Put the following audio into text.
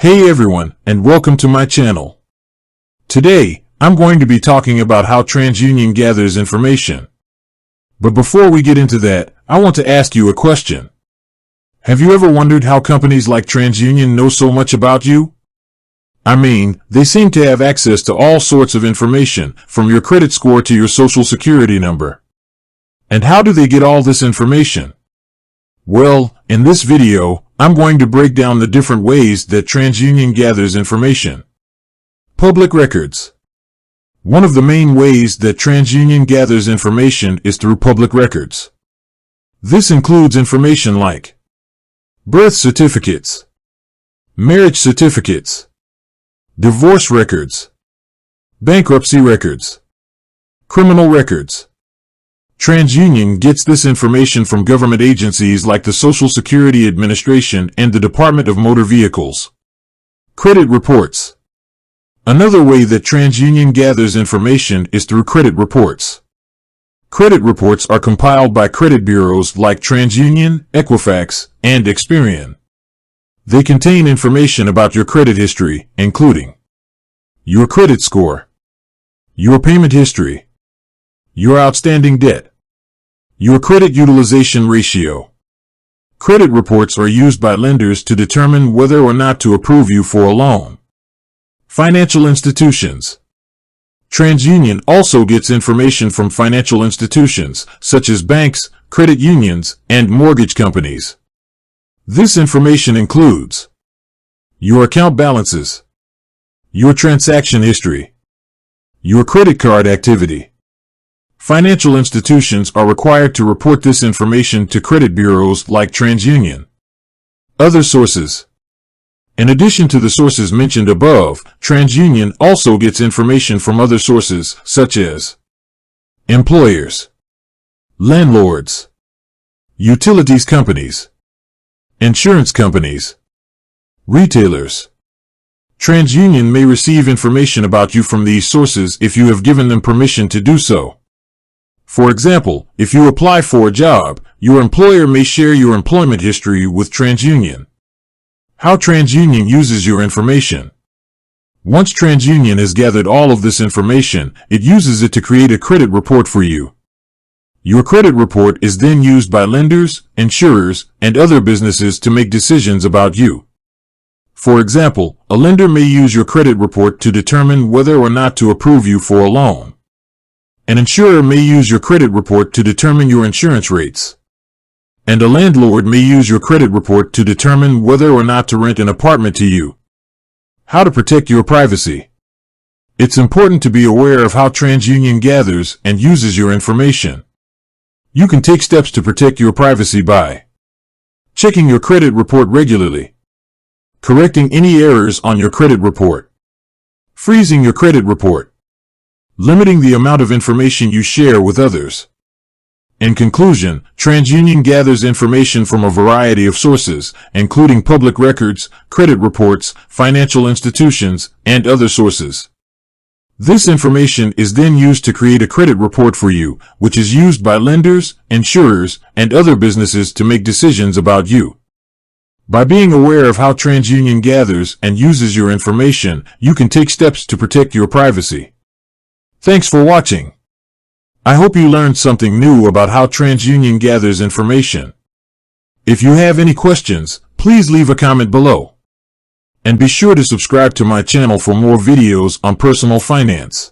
Hey everyone, and welcome to my channel. Today, I'm going to be talking about how TransUnion gathers information. But before we get into that, I want to ask you a question. Have you ever wondered how companies like TransUnion know so much about you? I mean, they seem to have access to all sorts of information, from your credit score to your social security number. And how do they get all this information? Well, in this video, I'm going to break down the different ways that TransUnion gathers information. Public records. One of the main ways that TransUnion gathers information is through public records. This includes information like birth certificates, marriage certificates, divorce records, bankruptcy records, criminal records. TransUnion gets this information from government agencies like the Social Security Administration and the Department of Motor Vehicles. Credit reports. Another way that TransUnion gathers information is through credit reports. Credit reports are compiled by credit bureaus like TransUnion, Equifax, and Experian. They contain information about your credit history, including your credit score, your payment history, your outstanding debt, your credit utilization ratio. Credit reports are used by lenders to determine whether or not to approve you for a loan. Financial institutions. TransUnion also gets information from financial institutions, such as banks, credit unions, and mortgage companies. This information includes your account balances, your transaction history, your credit card activity. Financial institutions are required to report this information to credit bureaus like TransUnion. Other sources. In addition to the sources mentioned above, TransUnion also gets information from other sources such as employers, landlords, utilities companies, insurance companies, retailers. TransUnion may receive information about you from these sources if you have given them permission to do so. For example, if you apply for a job, your employer may share your employment history with TransUnion. How TransUnion uses your information. Once TransUnion has gathered all of this information, it uses it to create a credit report for you. Your credit report is then used by lenders, insurers, and other businesses to make decisions about you. For example, a lender may use your credit report to determine whether or not to approve you for a loan. An insurer may use your credit report to determine your insurance rates. And a landlord may use your credit report to determine whether or not to rent an apartment to you. How to protect your privacy. It's important to be aware of how TransUnion gathers and uses your information. You can take steps to protect your privacy by checking your credit report regularly, correcting any errors on your credit report, freezing your credit report, limiting the amount of information you share with others. In conclusion, TransUnion gathers information from a variety of sources, including public records, credit reports, financial institutions, and other sources. This information is then used to create a credit report for you, which is used by lenders, insurers, and other businesses to make decisions about you. By being aware of how TransUnion gathers and uses your information, you can take steps to protect your privacy. Thanks for watching. I hope you learned something new about how TransUnion gathers information. If you have any questions, please leave a comment below. And be sure to subscribe to my channel for more videos on personal finance.